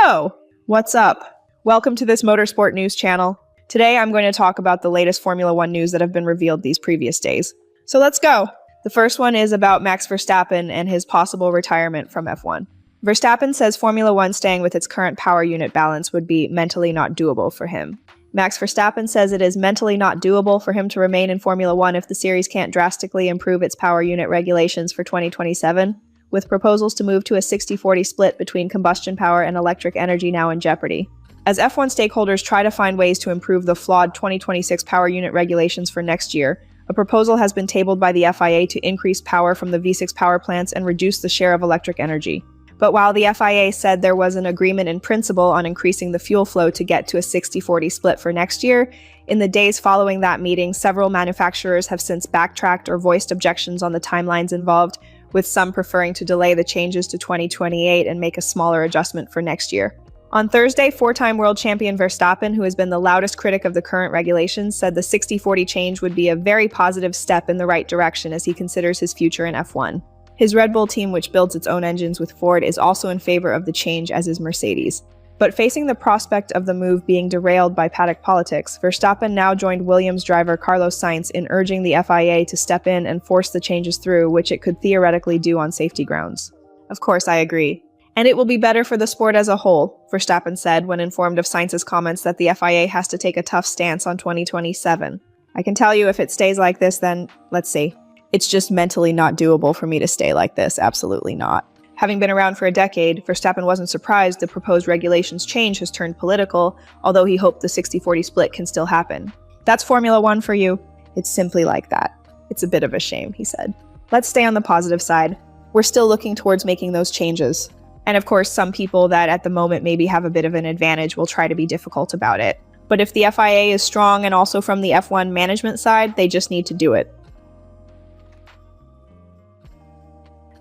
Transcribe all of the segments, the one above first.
So, what's up? Welcome to this motorsport news channel. Today I'm going to talk about the latest Formula 1 news that have been revealed these previous days. So let's go! The first one is about Max Verstappen and his possible retirement from F1. Verstappen says Formula 1 staying with its current power unit balance would be mentally not doable for him. Max Verstappen says it is mentally not doable for him to remain in Formula 1 if the series can't drastically improve its power unit regulations for 2027, with proposals to move to a 60-40 split between combustion power and electric energy now in jeopardy. As F1 stakeholders try to find ways to improve the flawed 2026 power unit regulations for next year, a proposal has been tabled by the FIA to increase power from the V6 power plants and reduce the share of electric energy. But while the FIA said there was an agreement in principle on increasing the fuel flow to get to a 60-40 split for next year, in the days following that meeting, several manufacturers have since backtracked or voiced objections on the timelines involved, with some preferring to delay the changes to 2028 and make a smaller adjustment for next year. On Thursday, four-time world champion Verstappen, who has been the loudest critic of the current regulations, said the 60-40 change would be a very positive step in the right direction as he considers his future in F1. His Red Bull team, which builds its own engines with Ford, is also in favor of the change, as is Mercedes. But facing the prospect of the move being derailed by paddock politics, Verstappen now joined Williams driver Carlos Sainz in urging the FIA to step in and force the changes through, which it could theoretically do on safety grounds. Of course, I agree. And it will be better for the sport as a whole, Verstappen said when informed of Sainz's comments that the FIA has to take a tough stance on 2027. I can tell you if it stays like this, then, let's see. It's just mentally not doable for me to stay like this, absolutely not. Having been around for a decade, Verstappen wasn't surprised the proposed regulations change has turned political, although he hoped the 60-40 split can still happen. That's Formula 1 for you. It's simply like that. It's a bit of a shame, he said. Let's stay on the positive side. We're still looking towards making those changes. And of course, some people that at the moment maybe have a bit of an advantage will try to be difficult about it. But if the FIA is strong and also from the F1 management side, they just need to do it.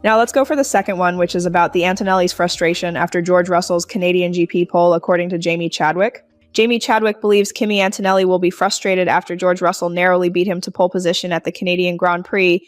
Now let's go for the second one, which is about the Antonelli's frustration after George Russell's Canadian GP pole, according to Jamie Chadwick. Jamie Chadwick believes Kimi Antonelli will be frustrated after George Russell narrowly beat him to pole position at the Canadian Grand Prix.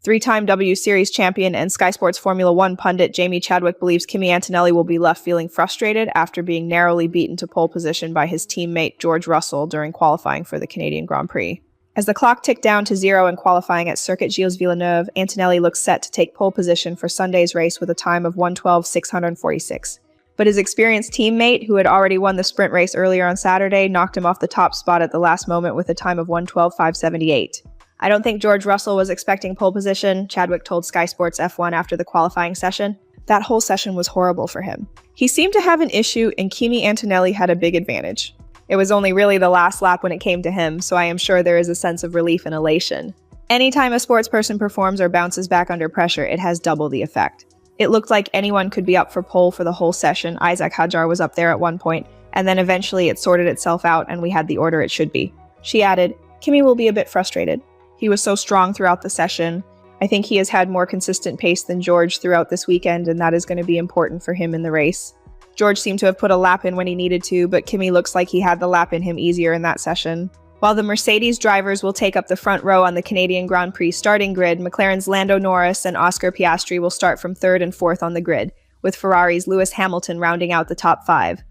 Three-time W Series champion and Sky Sports Formula 1 pundit Jamie Chadwick believes Kimi Antonelli will be left feeling frustrated after being narrowly beaten to pole position by his teammate George Russell during qualifying for the Canadian Grand Prix. As the clock ticked down to zero in qualifying at Circuit Gilles Villeneuve, Antonelli looks set to take pole position for Sunday's race with a time of 1:12.646. But his experienced teammate, who had already won the sprint race earlier on Saturday, knocked him off the top spot at the last moment with a time of 1:12.578. I don't think George Russell was expecting pole position, Chadwick told Sky Sports F1 after the qualifying session. That whole session was horrible for him. He seemed to have an issue and Kimi Antonelli had a big advantage. It was only really the last lap when it came to him, so I am sure there is a sense of relief and elation. Anytime a sports person performs or bounces back under pressure, it has double the effect. It looked like anyone could be up for pole for the whole session. Isaac Hadjar was up there at one point, and then eventually it sorted itself out and we had the order it should be. She added, Kimi will be a bit frustrated. He was so strong throughout the session. I think he has had more consistent pace than George throughout this weekend, and that is going to be important for him in the race. George seemed to have put a lap in when he needed to, but Kimi looks like he had the lap in him easier in that session. While the Mercedes drivers will take up the front row on the Canadian Grand Prix starting grid, McLaren's Lando Norris and Oscar Piastri will start from third and fourth on the grid, with Ferrari's Lewis Hamilton rounding out the top five.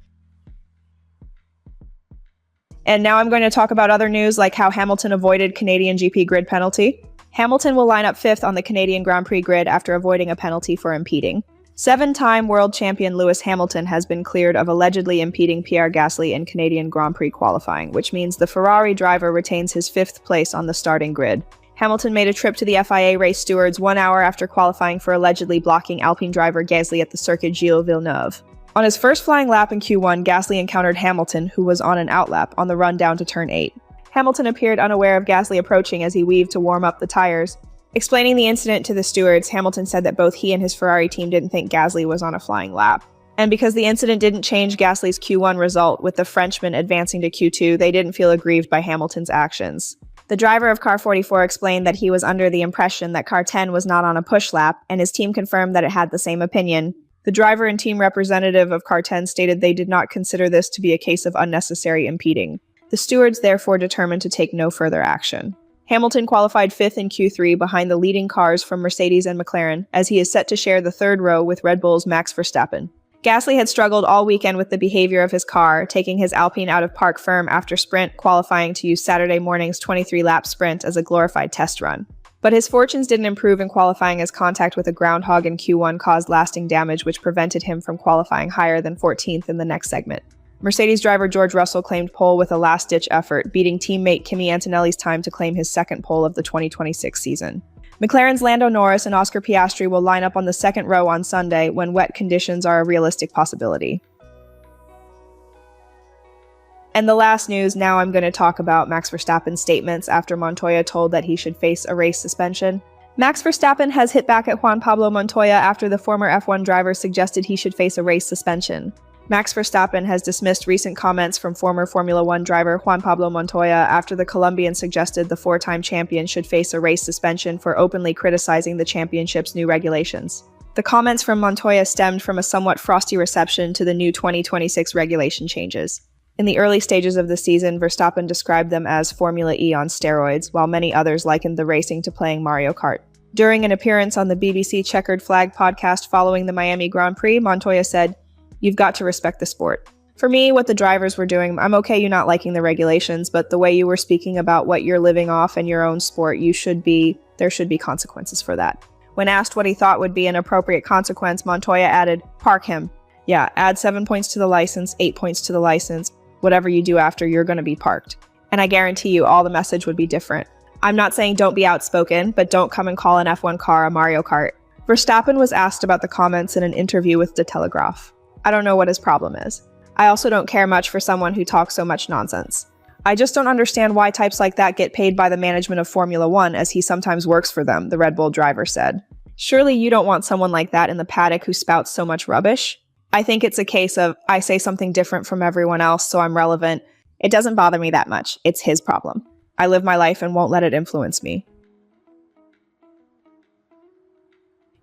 And now I'm going to talk about other news like how Hamilton avoided Canadian GP grid penalty. Hamilton will line up fifth on the Canadian Grand Prix grid after avoiding a penalty for impeding. Seven-time world champion Lewis Hamilton has been cleared of allegedly impeding Pierre Gasly in Canadian Grand Prix qualifying, which means the Ferrari driver retains his fifth place on the starting grid. Hamilton made a trip to the FIA race stewards 1 hour after qualifying for allegedly blocking Alpine driver Gasly at the Circuit Gilles Villeneuve. On his first flying lap in Q1, Gasly encountered Hamilton, who was on an outlap, on the run down to turn 8. Hamilton appeared unaware of Gasly approaching as he weaved to warm up the tires. Explaining the incident to the stewards, Hamilton said that both he and his Ferrari team didn't think Gasly was on a flying lap. And because the incident didn't change Gasly's Q1 result, with the Frenchman advancing to Q2, they didn't feel aggrieved by Hamilton's actions. The driver of car 44 explained that he was under the impression that car 10 was not on a push lap, and his team confirmed that it had the same opinion. The driver and team representative of car 10 stated they did not consider this to be a case of unnecessary impeding. The stewards therefore determined to take no further action. Hamilton qualified fifth in Q3 behind the leading cars from Mercedes and McLaren, as he is set to share the third row with Red Bull's Max Verstappen. Gasly had struggled all weekend with the behavior of his car, taking his Alpine out of park firm after sprint, qualifying to use Saturday morning's 23-lap sprint as a glorified test run. But his fortunes didn't improve in qualifying as contact with a groundhog in Q1 caused lasting damage, which prevented him from qualifying higher than 14th in the next segment. Mercedes driver George Russell claimed pole with a last-ditch effort, beating teammate Kimi Antonelli's time to claim his second pole of the 2026 season. McLaren's Lando Norris and Oscar Piastri will line up on the second row on Sunday when wet conditions are a realistic possibility. And the last news, now I'm going to talk about Max Verstappen's statements after Montoya told that he should face a race suspension. Max Verstappen has hit back at Juan Pablo Montoya after the former F1 driver suggested he should face a race suspension. Max Verstappen has dismissed recent comments from former Formula One driver Juan Pablo Montoya after the Colombian suggested the four-time champion should face a race suspension for openly criticizing the championship's new regulations. The comments from Montoya stemmed from a somewhat frosty reception to the new 2026 regulation changes. In the early stages of the season, Verstappen described them as Formula E on steroids, while many others likened the racing to playing Mario Kart. During an appearance on the BBC Checkered Flag podcast following the Miami Grand Prix, Montoya said, "You've got to respect the sport. For me, what the drivers were doing, I'm okay you not liking the regulations, but the way you were speaking about what you're living off in your own sport, there should be consequences for that." When asked what he thought would be an appropriate consequence, Montoya added, "Park him. Yeah, add 7 points to the license, 8 points to the license. Whatever you do after, you're going to be parked." And I guarantee you all the message would be different. I'm not saying don't be outspoken, but don't come and call an F1 car a Mario Kart. Verstappen was asked about the comments in an interview with De Telegraph. I don't know what his problem is. I also don't care much for someone who talks so much nonsense. I just don't understand why types like that get paid by the management of Formula One, as he sometimes works for them, the Red Bull driver said. Surely you don't want someone like that in the paddock who spouts so much rubbish? I think it's a case of, I say something different from everyone else, so I'm relevant. It doesn't bother me that much. It's his problem. I live my life and won't let it influence me.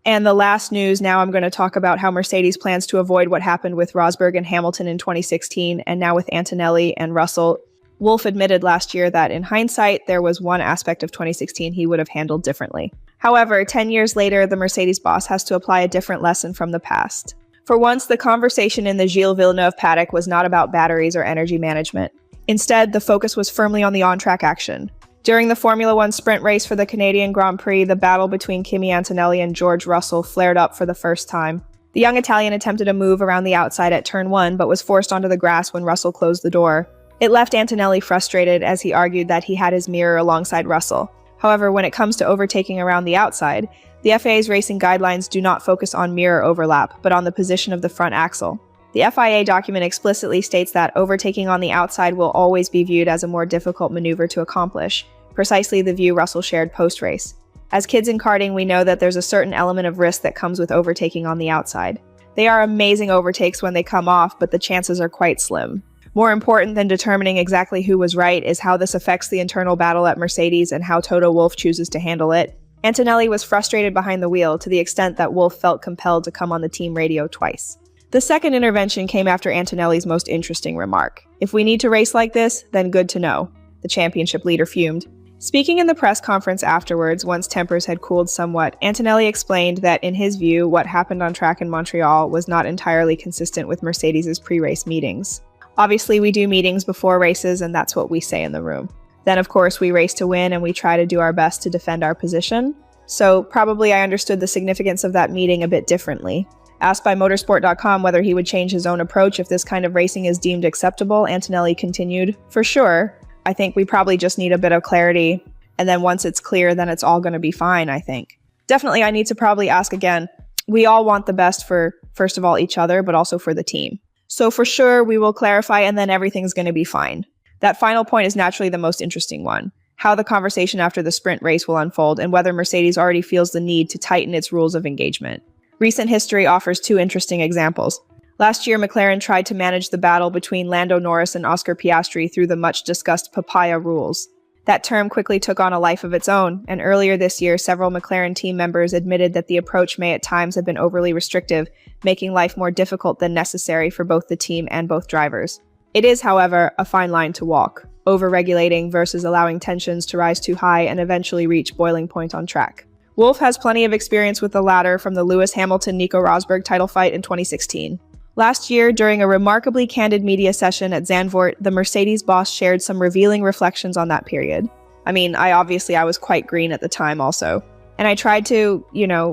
And the last news, now I'm going to talk about how Mercedes plans to avoid what happened with Rosberg and Hamilton in 2016, and now with Antonelli and Russell. Wolff admitted last year that in hindsight, there was one aspect of 2016 he would have handled differently. However, 10 years later, the Mercedes boss has to apply a different lesson from the past. For once, the conversation in the Gilles Villeneuve paddock was not about batteries or energy management. Instead, the focus was firmly on the on-track action. During the Formula One sprint race for the Canadian Grand Prix, the battle between Kimi Antonelli and George Russell flared up for the first time. The young Italian attempted a move around the outside at turn 1, but was forced onto the grass when Russell closed the door. It left Antonelli frustrated as he argued that he had his mirror alongside Russell. However, when it comes to overtaking around the outside, the FIA's racing guidelines do not focus on mirror overlap, but on the position of the front axle. The FIA document explicitly states that overtaking on the outside will always be viewed as a more difficult maneuver to accomplish, precisely the view Russell shared post-race. As kids in karting, we know that there's a certain element of risk that comes with overtaking on the outside. They are amazing overtakes when they come off, but the chances are quite slim. More important than determining exactly who was right is how this affects the internal battle at Mercedes and how Toto Wolff chooses to handle it. Antonelli was frustrated behind the wheel to the extent that Wolff felt compelled to come on the team radio twice. The second intervention came after Antonelli's most interesting remark. "If we need to race like this, then good to know." The championship leader fumed. Speaking in the press conference afterwards, once tempers had cooled somewhat, Antonelli explained that in his view, what happened on track in Montreal was not entirely consistent with Mercedes' pre-race meetings. "Obviously, we do meetings before races, and that's what we say in the room. Then, of course, we race to win, and we try to do our best to defend our position. So probably I understood the significance of that meeting a bit differently." Asked by motorsport.com whether he would change his own approach if this kind of racing is deemed acceptable, Antonelli continued, "For sure. I think we probably just need a bit of clarity, and then once it's clear, then it's all going to be fine, I think. Definitely, I need to probably ask again. We all want the best for, first of all, each other, but also for the team. So for sure, we will clarify, and then everything's going to be fine." That final point is naturally the most interesting one. How the conversation after the sprint race will unfold, and whether Mercedes already feels the need to tighten its rules of engagement. Recent history offers two interesting examples. Last year, McLaren tried to manage the battle between Lando Norris and Oscar Piastri through the much-discussed papaya rules. That term quickly took on a life of its own, and earlier this year, several McLaren team members admitted that the approach may at times have been overly restrictive, making life more difficult than necessary for both the team and both drivers. It is, however, a fine line to walk, over-regulating versus allowing tensions to rise too high and eventually reach boiling point on track. Wolff has plenty of experience with the latter from the Lewis Hamilton-Nico Rosberg title fight in 2016. Last year, during a remarkably candid media session at Zandvoort, the Mercedes boss shared some revealing reflections on that period. I mean, I was quite green at the time also. And I tried to,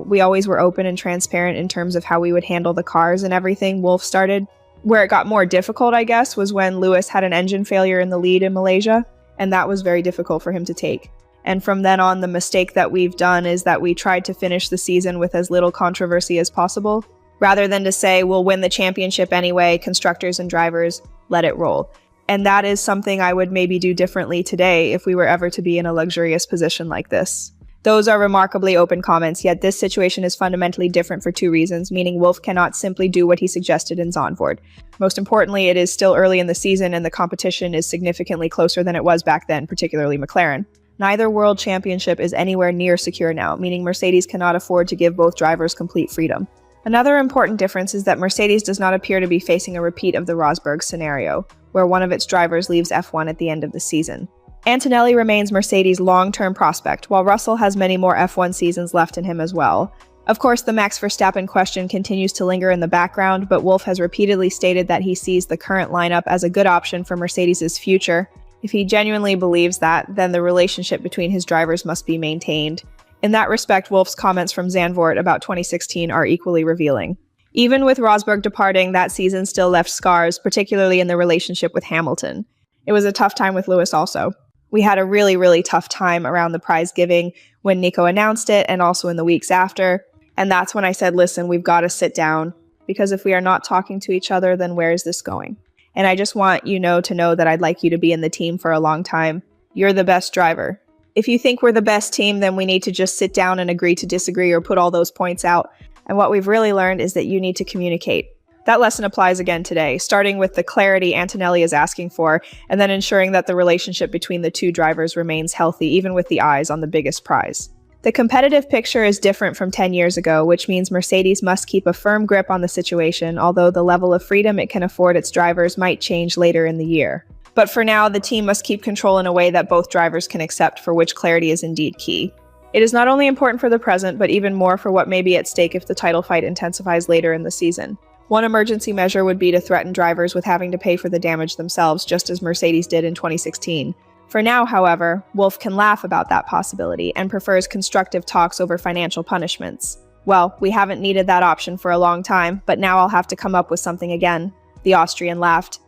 we always were open and transparent in terms of how we would handle the cars and everything. Wolf started. Where it got more difficult, I guess, was when Lewis had an engine failure in the lead in Malaysia, and that was very difficult for him to take. And from then on, the mistake that we've done is that we tried to finish the season with as little controversy as possible, rather than to say, we'll win the championship anyway, constructors and drivers, let it roll. And that is something I would maybe do differently today if we were ever to be in a luxurious position like this. Those are remarkably open comments, yet this situation is fundamentally different for two reasons, meaning Wolf cannot simply do what he suggested in Zandvoort. Most importantly, it is still early in the season and the competition is significantly closer than it was back then, particularly McLaren. Neither world championship is anywhere near secure now, meaning Mercedes cannot afford to give both drivers complete freedom. Another important difference is that Mercedes does not appear to be facing a repeat of the Rosberg scenario, where one of its drivers leaves F1 at the end of the season. Antonelli remains Mercedes' long-term prospect, while Russell has many more F1 seasons left in him as well. Of course, the Max Verstappen question continues to linger in the background, but Wolf has repeatedly stated that he sees the current lineup as a good option for Mercedes' future. If he genuinely believes that, then the relationship between his drivers must be maintained. In that respect, Wolf's comments from Zandvoort about 2016 are equally revealing. Even with Rosberg departing, that season still left scars, particularly in the relationship with Hamilton. It was a tough time with Lewis also. We had a really, really tough time around the prize giving when Nico announced it and also in the weeks after. And that's when I said, listen, we've got to sit down, because if we are not talking to each other, then where is this going? And I just want you to know that I'd like you to be in the team for a long time. You're the best driver. If you think we're the best team, then we need to just sit down and agree to disagree or put all those points out. And what we've really learned is that you need to communicate. That lesson applies again today, starting with the clarity Antonelli is asking for, and then ensuring that the relationship between the two drivers remains healthy, even with the eyes on the biggest prize. The competitive picture is different from 10 years ago, which means Mercedes must keep a firm grip on the situation, although the level of freedom it can afford its drivers might change later in the year. But for now, the team must keep control in a way that both drivers can accept, for which clarity is indeed key. It is not only important for the present, but even more for what may be at stake if the title fight intensifies later in the season. One emergency measure would be to threaten drivers with having to pay for the damage themselves, just as Mercedes did in 2016. For now, however, Wolf can laugh about that possibility and prefers constructive talks over financial punishments. Well, we haven't needed that option for a long time, but now I'll have to come up with something again. The Austrian laughed.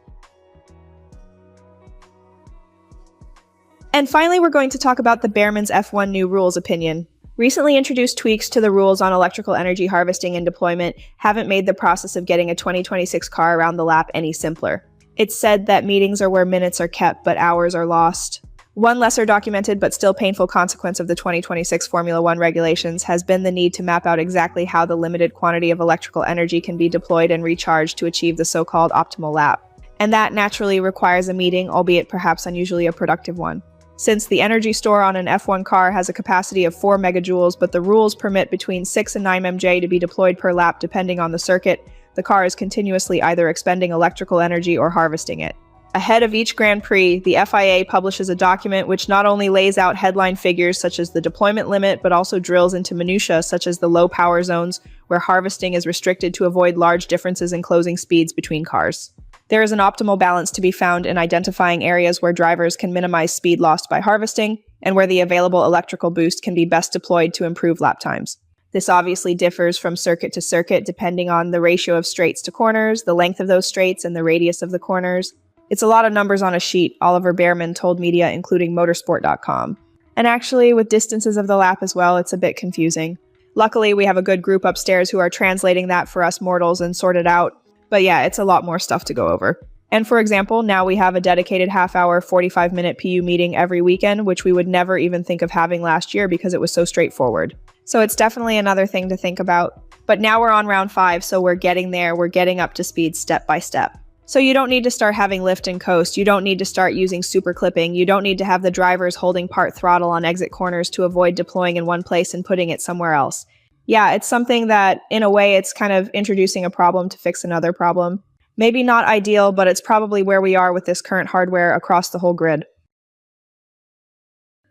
And finally, we're going to talk about the Behrman's F1 new rules opinion. Recently introduced tweaks to the rules on electrical energy harvesting and deployment haven't made the process of getting a 2026 car around the lap any simpler. It's said that meetings are where minutes are kept, but hours are lost. One lesser documented but still painful consequence of the 2026 Formula One regulations has been the need to map out exactly how the limited quantity of electrical energy can be deployed and recharged to achieve the so-called optimal lap. And that naturally requires a meeting, albeit perhaps unusually a productive one. Since the energy store on an F1 car has a capacity of 4 megajoules, but the rules permit between 6 and 9 MJ to be deployed per lap depending on the circuit, the car is continuously either expending electrical energy or harvesting it. Ahead of each Grand Prix, the FIA publishes a document which not only lays out headline figures such as the deployment limit, but also drills into minutiae such as the low power zones, where harvesting is restricted to avoid large differences in closing speeds between cars. There is an optimal balance to be found in identifying areas where drivers can minimize speed lost by harvesting, and where the available electrical boost can be best deployed to improve lap times. This obviously differs from circuit to circuit depending on the ratio of straights to corners, the length of those straights, and the radius of the corners. It's a lot of numbers on a sheet, Oliver Behrman told media including motorsport.com. And actually, with distances of the lap as well, it's a bit confusing. Luckily, we have a good group upstairs who are translating that for us mortals and sort it out. But yeah, it's a lot more stuff to go over. And for example, now we have a dedicated half-hour, 45-minute PU meeting every weekend, which we would never even think of having last year because it was so straightforward. So it's definitely another thing to think about. But now we're on round 5, so we're getting there. We're getting up to speed step by step. So you don't need to start having lift and coast. You don't need to start using super clipping. You don't need to have the drivers holding part throttle on exit corners to avoid deploying in one place and putting it somewhere else. Yeah, it's something that, in a way, it's kind of introducing a problem to fix another problem. Maybe not ideal, but it's probably where we are with this current hardware across the whole grid.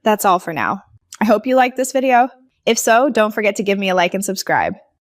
That's all for now. I hope you liked this video. If so, don't forget to give me a like and subscribe.